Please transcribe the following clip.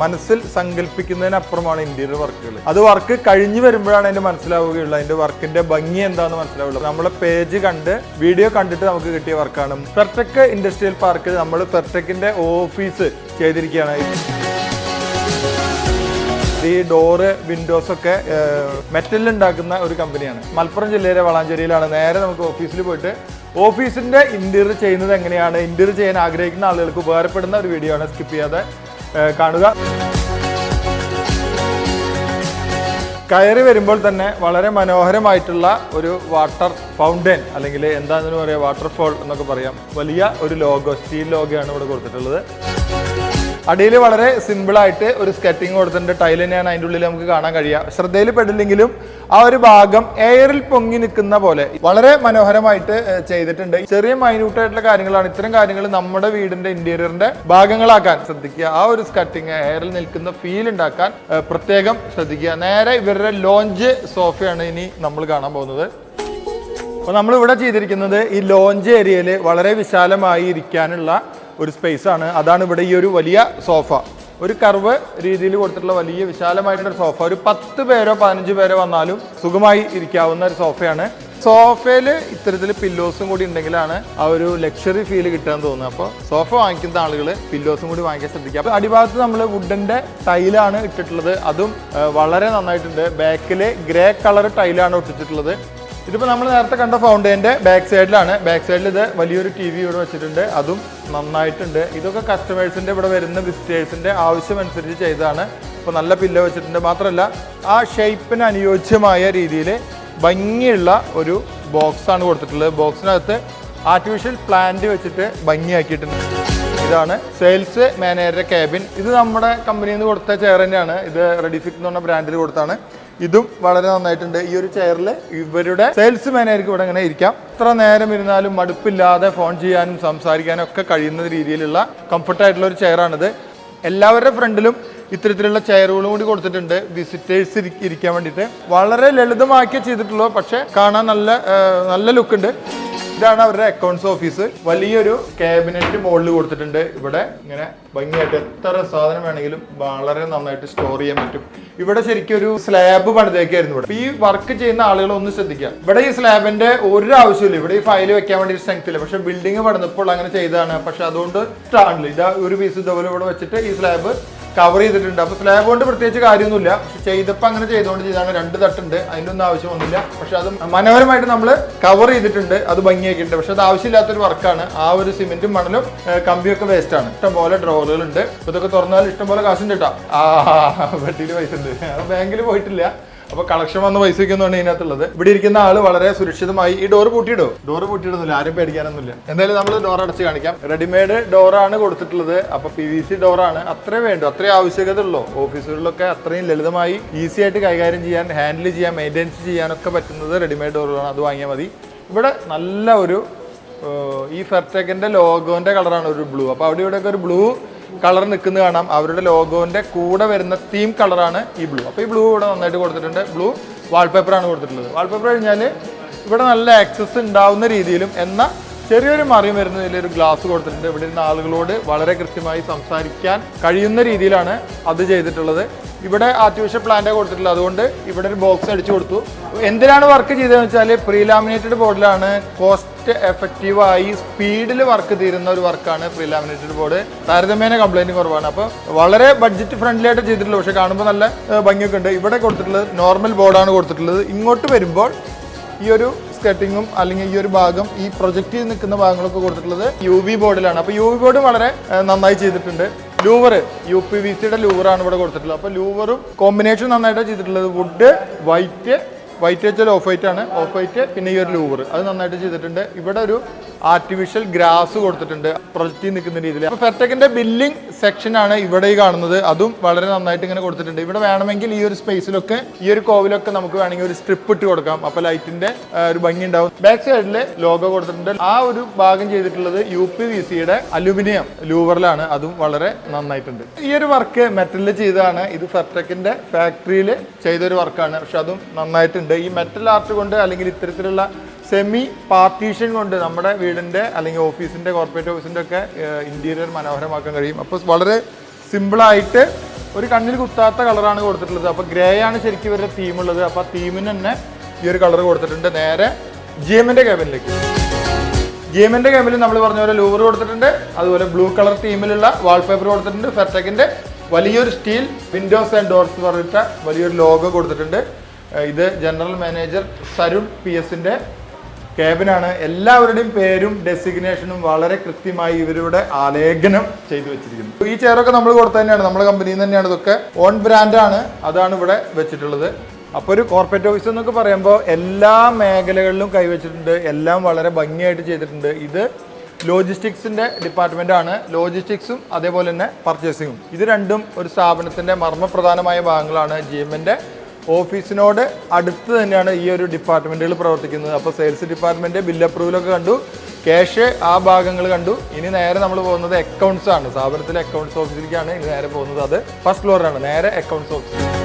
മനസ്സിൽ സങ്കല്പിക്കുന്നതിനപ്പുറമാണ് ഇന്റീരിയർ വർക്കുകൾ. അത് വർക്ക് കഴിഞ്ഞു വരുമ്പോഴാണ് അതിന്റെ മനസ്സിലാവുകയുള്ളൂ, അതിന്റെ വർക്കിന്റെ ഭംഗി എന്താണെന്ന് മനസ്സിലാവുള്ളൂ. നമ്മളെ പേജ് കണ്ട് വീഡിയോ കണ്ടിട്ട് നമുക്ക് കിട്ടിയ വർക്കാണ്. ഫെർടെക് ഇൻഡസ്ട്രിയൽ പാർക്കിൽ നമ്മൾ ഫെർടെക്കിന്റെ ഓഫീസ് ചെയ്തിരിക്കുകയാണ്. ഈ ഡോറ് വിൻഡോസ് ഒക്കെ മെറ്റലിൽ ഉണ്ടാക്കുന്ന ഒരു കമ്പനിയാണ്. മലപ്പുറം ജില്ലയിലെ വളാഞ്ചേരിയിലാണ്. നേരെ നമുക്ക് ഓഫീസിൽ പോയിട്ട് ഓഫീസിന്റെ ഇന്റീരിയർ ചെയ്യുന്നത് എങ്ങനെയാണ്, ഇന്റീരിയർ ചെയ്യാൻ ആഗ്രഹിക്കുന്ന ആളുകൾക്ക് ഉപകാരപ്പെടുന്ന ഒരു വീഡിയോ ആണ്. സ്കിപ്പ് ചെയ്യാതെ കാണുക. കയറി വരുമ്പോൾ തന്നെ വളരെ മനോഹരമായിട്ടുള്ള ഒരു വാട്ടർ ഫൗണ്ടൻ, അല്ലെങ്കിൽ എന്താണെന്ന് പറയാം, വാട്ടർഫോൾ എന്നൊക്കെ പറയാം. വലിയ ഒരു ലോഗോ, സ്റ്റീൽ ലോഗോയാണ് ഇവിടെ കൊടുത്തിട്ടുള്ളത്. അടിയിൽ വളരെ സിമ്പിളായിട്ട് ഒരു സ്കെറ്റിംഗ് കൊടുത്തിട്ടുണ്ട്. ടൈൽ തന്നെയാണ് അതിൻ്റെ ഉള്ളിൽ നമുക്ക് കാണാൻ കഴിയുക. ശ്രദ്ധയിൽ പെടില്ലെങ്കിലും ആ ഒരു ഭാഗം എയറിൽ പൊങ്ങി നിൽക്കുന്ന പോലെ വളരെ മനോഹരമായിട്ട് ചെയ്തിട്ടുണ്ട്. ചെറിയ മൈന്യൂട്ടായിട്ടുള്ള കാര്യങ്ങളാണ്. ഇത്തരം കാര്യങ്ങൾ നമ്മുടെ വീടിന്റെ ഇന്റീരിയറിന്റെ ഭാഗങ്ങളാക്കാൻ ശ്രദ്ധിക്കുക. ആ ഒരു സ്കെറ്റിംഗ് എയറിൽ നിൽക്കുന്ന ഫീൽ ഉണ്ടാക്കാൻ പ്രത്യേകം ശ്രദ്ധിക്കുക. നേരെ ഇവരുടെ ലോഞ്ച് സോഫയാണ് ഇനി നമ്മൾ കാണാൻ പോകുന്നത്. അപ്പോൾ നമ്മൾ ഇവിടെ ചെയ്തിരിക്കുന്നത് ഈ ലോഞ്ച് ഏരിയയിൽ വളരെ വിശാലമായി ഇരിക്കാനുള്ള ഒരു സ്പേസ് ആണ്. അതാണ് ഇവിടെ ഈ ഒരു വലിയ സോഫ, ഒരു കർവ് രീതിയിൽ കൊടുത്തിട്ടുള്ള വലിയ വിശാലമായിട്ടുള്ള സോഫ. ഒരു 10 പേരോ 15 പേരോ വന്നാലും സുഖമായി ഇരിക്കാവുന്ന ഒരു സോഫയാണ്. സോഫയിൽ ഇത്തരത്തിൽ പില്ലോസും കൂടി ഉണ്ടെങ്കിലാണ് ആ ഒരു ലക്ഷറി ഫീൽ കിട്ടാൻ തോന്നുന്നത്. അപ്പോൾ സോഫ വാങ്ങിക്കുന്ന ആളുകൾ പില്ലോസും കൂടി വാങ്ങിക്കാൻ ശ്രദ്ധിക്കുക. അപ്പോൾ അടിഭാഗത്ത് നമ്മൾ വുഡന്റെ ടൈലാണ് ഇട്ടിട്ടുള്ളത്. അതും വളരെ നന്നായിട്ടുണ്ട്. ബാക്കിൽ ഗ്രേ കളർ ടൈലാണ് ഒട്ടിച്ചിട്ടുള്ളത്. ഇതിപ്പോൾ നമ്മൾ നേരത്തെ കണ്ട ഫൗണ്ടൈൻ്റെ ബാക്ക് സൈഡിലാണ്. ബാക്ക് സൈഡിൽ ഇത് വലിയൊരു TV ഇവിടെ വെച്ചിട്ടുണ്ട്. അതും നന്നായിട്ടുണ്ട്. ഇതൊക്കെ കസ്റ്റമേഴ്സിൻ്റെ ഇവിടെ വരുന്ന വിസിറ്റേഴ്സിൻ്റെ ആവശ്യമനുസരിച്ച് ചെയ്തതാണ്. ഇപ്പോൾ നല്ല പില്ലോ വെച്ചിട്ടുണ്ട്. മാത്രമല്ല ആ ഷേപ്പിന് അനുയോജ്യമായ രീതിയിൽ ഭംഗിയുള്ള ഒരു ബോക്സാണ് കൊടുത്തിട്ടുള്ളത്. ബോക്സിനകത്ത് ആർട്ടിഫിഷ്യൽ പ്ലാന്റ് വെച്ചിട്ട് ഭംഗിയാക്കിയിട്ടുണ്ട്. ഇതാണ് സെയിൽസ് മാനേജറുടെ ക്യാബിൻ. ഇത് നമ്മുടെ കമ്പനിയിൽ നിന്ന് കൊടുത്ത ചെയർ തന്നെയാണ്. ഇത് റെഡിഫിക് എന്ന് പറഞ്ഞ ബ്രാൻഡിൽ കൊടുത്താണ്. ഇതും വളരെ നന്നായിട്ടുണ്ട്. ഈ ഒരു ചെയറിൽ ഇവരുടെ സെയിൽസ് മാനേജർക്ക് ഇവിടെ ഇങ്ങനെ ഇരിക്കാം. എത്ര നേരം ഇരുന്നാലും മടുപ്പില്ലാതെ ഫോൺ ചെയ്യാനും സംസാരിക്കാനും ഒക്കെ കഴിയുന്ന രീതിയിലുള്ള കംഫർട്ടായിട്ടുള്ള ഒരു ചെയറാണിത്. എല്ലാവരുടെ ഫ്രണ്ടിലും ഇത്തരത്തിലുള്ള ചെയറുകളും കൂടി കൊടുത്തിട്ടുണ്ട് വിസിറ്റേഴ്സ് ഇരിക്കാൻ വേണ്ടിയിട്ട്. വളരെ ലളിതമാക്കി ചെയ്തിട്ടുള്ളൂ, പക്ഷെ കാണാൻ നല്ല ലുക്കുണ്ട്. ഇതാണ് അവരുടെ അക്കൗണ്ട്സ് ഓഫീസ്. വലിയൊരു ക്യാബിനറ്റ് മുകളിൽ കൊടുത്തിട്ടുണ്ട്. ഇവിടെ ഇങ്ങനെ ഭംഗിയായിട്ട് എത്ര സാധനം വേണമെങ്കിലും വളരെ നന്നായിട്ട് സ്റ്റോർ ചെയ്യാൻ പറ്റും. ഇവിടെ ശരിക്കും ഒരു സ്ലാബ് പണിതേക്കായിരുന്നു. ഇവിടെ ഈ വർക്ക് ചെയ്യുന്ന ആളുകൾ ഒന്ന് ശ്രദ്ധിക്കുക. ഇവിടെ ഈ സ്ലാബിന്റെ ഒരു ആവശ്യമില്ല. ഇവിടെ ഈ ഫയൽ വെക്കാൻ വേണ്ടി സ്ട്രെങ്ത് ഇല്ല. പക്ഷെ ബിൽഡിംഗ് പണിതപ്പോൾ അങ്ങനെ ചെയ്തതാണ്. പക്ഷെ അതുകൊണ്ട് ഇഷ്ടമാണല്ലോ. ഇതാ ഒരു പീസ് ഇതുപോലെ ഇവിടെ വെച്ചിട്ട് ഈ സ്ലാബ് കവർ ചെയ്തിട്ടുണ്ട്. അപ്പോൾ സ്ലാബ് കൊണ്ട് പ്രത്യേകിച്ച് കാര്യമൊന്നുമില്ല. പക്ഷെ ചെയ്തപ്പോൾ അങ്ങനെ ചെയ്തുകൊണ്ട് ചെയ്താണ്. 2 തട്ടുണ്ട്, അതിൻ്റെ ഒന്നും ആവശ്യമൊന്നുമില്ല. പക്ഷെ അത് മനോഹരമായിട്ട് നമ്മൾ കവർ ചെയ്തിട്ടുണ്ട്. അത് ഭംഗിയാക്കിയിട്ടുണ്ട്. പക്ഷെ അത് ആവശ്യമില്ലാത്തൊരു വർക്കാണ്. ആ ഒരു സിമെന്റും മണലും കമ്പിയൊക്കെ വേസ്റ്റ് ആണ്. ഇഷ്ടംപോലെ ഡ്രോറുകളുണ്ട്. ഇതൊക്കെ തുറന്നാൽ ഇഷ്ടംപോലെ കാശുണ്ട് കേട്ടോ. വട്ടിയിൽ പൈസ ഉണ്ട്. ബാങ്കിൽ പോയിട്ടില്ല. അപ്പോൾ കളക്ഷൻ വന്ന പൈസ ഒക്കെയാണ് ഇതിനകത്തുള്ളത്. ഇവിടെ ഇരിക്കുന്ന ആള് വളരെ സുരക്ഷിതമായി. ഈ ഡോറ് പൂട്ടിയിടോ? ഡോറ് പൂട്ടിയിടുന്നില്ല, ആരും പേടിക്കാനൊന്നുമില്ല. എന്തായാലും നമ്മൾ ഡോർ അടച്ച് കാണിക്കാം. റെഡിമെയ്ഡ് ഡോറാണ് കൊടുത്തിട്ടുള്ളത്. അപ്പോൾ PVC ഡോറാണ്. അത്രേ വേണ്ടു, അത്രയും ആവശ്യകത ഉള്ളൂ. ഓഫീസുകളിലൊക്കെ അത്രയും ലളിതമായി ഈസി ആയിട്ട് കൈകാര്യം ചെയ്യാൻ, ഹാൻഡിൽ ചെയ്യാൻ, മെയിൻ്റെനൻസ് ചെയ്യാനൊക്കെ പറ്റുന്നത് റെഡിമെയ്ഡ് ഡോറുകളാണ്. അത് വാങ്ങിയാൽ മതി. ഇവിടെ നല്ല ഒരു ഈ ഫെർടെക്കിന്റെ ലോഗോന്റെ കളറാണ് ഒരു ബ്ലൂ. അപ്പോൾ അവിടെ ഇവിടെയൊക്കെ ഒരു ബ്ലൂ കളർ നിൽക്കുന്നത് കാണാം. അവരുടെ ലോഗോന്റെ കൂടെ വരുന്ന തീം കളറാണ് ഈ ബ്ലൂ. അപ്പോൾ ഈ ബ്ലൂ ഇവിടെ നന്നായിട്ട് കൊടുത്തിട്ടുണ്ട്. ബ്ലൂ വാൾപേപ്പറാണ് കൊടുത്തിട്ടുള്ളത്. വാൾപേപ്പർ കഴിഞ്ഞാൽ ഇവിടെ നല്ല ആക്സസ് ഉണ്ടാവുന്ന രീതിയിലും എന്നാൽ ചെറിയൊരു മറിയും വരുന്നതിൽ ഒരു ഗ്ലാസ് കൊടുത്തിട്ടുണ്ട്. ഇവിടെ ഇരുന്ന ആളുകളോട് വളരെ കൃത്യമായി സംസാരിക്കാൻ കഴിയുന്ന രീതിയിലാണ് അത് ചെയ്തിട്ടുള്ളത്. ഇവിടെ ആർട്ടിഫിഷ്യൽ പ്ലാന്റ് കൊടുത്തിട്ടുള്ളത്. അതുകൊണ്ട് ഇവിടെ ഒരു ബോക്സ് അടിച്ചു കൊടുത്തു. എന്തിനാണ് വർക്ക് ചെയ്തതെന്ന് വെച്ചാൽ പ്രീലാമിനേറ്റഡ് ബോർഡിലാണ്. കോസ്റ്റ് എഫക്റ്റീവായി സ്പീഡിൽ വർക്ക് തീരുന്ന ഒരു വർക്കാണ് പ്രീലാമിനേറ്റഡ് ബോർഡ്. താരതമ്യേന കംപ്ലൈൻറ്റ് കുറവാണ്. അപ്പോൾ വളരെ ബഡ്ജറ്റ് ഫ്രണ്ട്ലി ആയിട്ട് ചെയ്തിട്ടുള്ളത്. പക്ഷേ കാണുമ്പോൾ നല്ല ഭംഗിയൊക്കെ ഉണ്ട്. ഇവിടെ കൊടുത്തിട്ടുള്ളത് നോർമൽ ബോർഡാണ് കൊടുത്തിട്ടുള്ളത്. ഇങ്ങോട്ട് വരുമ്പോൾ ഈ ഒരു സ്കെറ്റിങ്ങും അല്ലെങ്കിൽ ഈ ഒരു ഭാഗം ഈ പ്രൊജക്റ്റിൽ നിൽക്കുന്ന ഭാഗങ്ങളൊക്കെ കൊടുത്തിട്ടുള്ളത് UV ബോർഡിലാണ്. അപ്പോൾ UV ബോർഡ് വളരെ നന്നായി ചെയ്തിട്ടുണ്ട്. ലൂവർ UPVCയുടെ ലൂവറാണ് ഇവിടെ കൊടുത്തിട്ടുള്ളത്. അപ്പോൾ ലൂവറും കോമ്പിനേഷൻ നന്നായിട്ട് ചെയ്തിട്ടുള്ളത്. വുഡ് വൈറ്റ് വെച്ചാൽ ഓഫ് വൈറ്റ് ആണ്. ഓഫ് വൈറ്റ് പിന്നെ ഈ ഒരു ലൂവർ അത് നന്നായിട്ട് ചെയ്തിട്ടുണ്ട്. ഇവിടെ ഒരു ആർട്ടിഫിഷ്യൽ ഗ്രാസ് കൊടുത്തിട്ടുണ്ട് പ്രൊജക്റ്റിൽ നിൽക്കുന്ന രീതിയിൽ. അപ്പോൾ ഫെർടെക്കിന്റെ ബില്ലിംഗ് സെക്ഷനാണ് ഇവിടെ ഈ കാണുന്നത്. അതും വളരെ നന്നായിട്ട് ഇങ്ങനെ കൊടുത്തിട്ടുണ്ട്. ഇവിടെ വേണമെങ്കിൽ ഈ ഒരു സ്പേസിലൊക്കെ ഈ ഒരു കോവിലൊക്കെ നമുക്ക് വേണമെങ്കിൽ ഒരു സ്ട്രിപ്പ് ഇട്ട് കൊടുക്കാം. അപ്പോൾ ലൈറ്റിന്റെ ഒരു ഭംഗി ഉണ്ടാവും. ബാക്ക് സൈഡിൽ ലോഗോ കൊടുത്തിട്ടുണ്ട്. ആ ഒരു ഭാഗം ചെയ്തിട്ടുള്ളത് UPVCയുടെ അലുമിനിയം ലൂവറിലാണ്. അതും വളരെ നന്നായിട്ടുണ്ട്. ഈ ഒരു വർക്ക് മെറ്റലിൽ ചെയ്തതാണ്. ഇത് ഫെർടെക്കിന്റെ ഫാക്ടറിയിൽ ചെയ്തൊരു വർക്കാണ്. പക്ഷെ അതും നന്നായിട്ടുണ്ട്. ഈ മെറ്റൽ ആർട്ട് കൊണ്ട് അല്ലെങ്കിൽ ഇത്തരത്തിലുള്ള സെമി പാർട്ടീഷൻ കൊണ്ട് നമ്മുടെ വീടിൻ്റെ അല്ലെങ്കിൽ ഓഫീസിൻ്റെ കോർപ്പറേറ്റ് ഓഫീസിൻ്റെ ഒക്കെ ഇൻറ്റീരിയർ മനോഹരമാക്കാൻ കഴിയും. അപ്പോൾ വളരെ സിമ്പിളായിട്ട് ഒരു കണ്ണിൽ കുത്താത്ത കളറാണ് കൊടുത്തിട്ടുള്ളത്. അപ്പോൾ ഗ്രേ ആണ് ശരിക്കും ഇവരുടെ തീമുള്ളത്. അപ്പോൾ ആ തീമിന് തന്നെ ഈ ഒരു കളർ കൊടുത്തിട്ടുണ്ട്. നേരെ GM-ന്റെ ക്യാബിനിലേക്ക്. GM-ന്റെ ക്യാബിനിൽ നമ്മൾ പറഞ്ഞ പോലെ ലൂവർ കൊടുത്തിട്ടുണ്ട്. അതുപോലെ ബ്ലൂ കളർ തീമിലുള്ള വാൾപേപ്പർ കൊടുത്തിട്ടുണ്ട്. ഫെർടെക്കിന്റെ വലിയൊരു സ്റ്റീൽ വിൻഡോസ് ആൻഡ് ഡോർസ് പറഞ്ഞിട്ട വലിയൊരു ലോഗോ കൊടുത്തിട്ടുണ്ട്. ഇത് ജനറൽ മാനേജർ സരുൺ PS-ന്റെ ക്യാബിനാണ്. എല്ലാവരുടെയും പേരും ഡെസിഗ്നേഷനും വളരെ കൃത്യമായി ഇവരുടെ ആലേഖനം ചെയ്തു വെച്ചിരിക്കുന്നു. ഈ ചെയറൊക്കെ നമ്മൾ കൊടുത്തു തന്നെയാണ്, നമ്മുടെ കമ്പനിയിൽ നിന്ന് തന്നെയാണ്. ഇതൊക്കെ ഓൺ ബ്രാൻഡാണ്, അതാണ് ഇവിടെ വെച്ചിട്ടുള്ളത്. അപ്പോൾ ഒരു കോർപ്പറേറ്റ് ഓഫീസ് എന്നൊക്കെ പറയുമ്പോൾ എല്ലാ മേഖലകളിലും കൈവച്ചിട്ടുണ്ട്, എല്ലാം വളരെ ഭംഗിയായിട്ട് ചെയ്തിട്ടുണ്ട്. ഇത് ലോജിസ്റ്റിക്സിൻ്റെ ഡിപ്പാർട്ട്മെൻറ്റാണ്. ലോജിസ്റ്റിക്സും അതേപോലെ തന്നെ പർച്ചേസിങ്ങും, ഇത് രണ്ടും ഒരു സ്ഥാപനത്തിൻ്റെ മർമ്മപ്രധാനമായ ഭാഗങ്ങളാണ്. GM-ന്റെ ഓഫീസിനോട് അടുത്ത് തന്നെയാണ് ഈ ഒരു ഡിപ്പാർട്ട്മെൻറ്റുകൾ പ്രവർത്തിക്കുന്നത്. അപ്പോൾ സെയിൽസ് ഡിപ്പാർട്ട്മെൻറ്റ്, ബിൽ അപ്രൂവലൊക്കെ കണ്ടു, ക്യാഷ് ആ ഭാഗങ്ങൾ കണ്ടു. ഇനി നേരെ നമ്മൾ പോകുന്നത് അക്കൗണ്ട്സ് ആണ്. സ്ഥാപനത്തിലെ അക്കൗണ്ട്സ് ഓഫീസിലേക്കാണ് ഇനി നേരെ പോകുന്നത്. അത് ഫസ്റ്റ് ഫ്ലോറിലാണ്, നേരെ അക്കൗണ്ട്സ് ഓഫീസ്.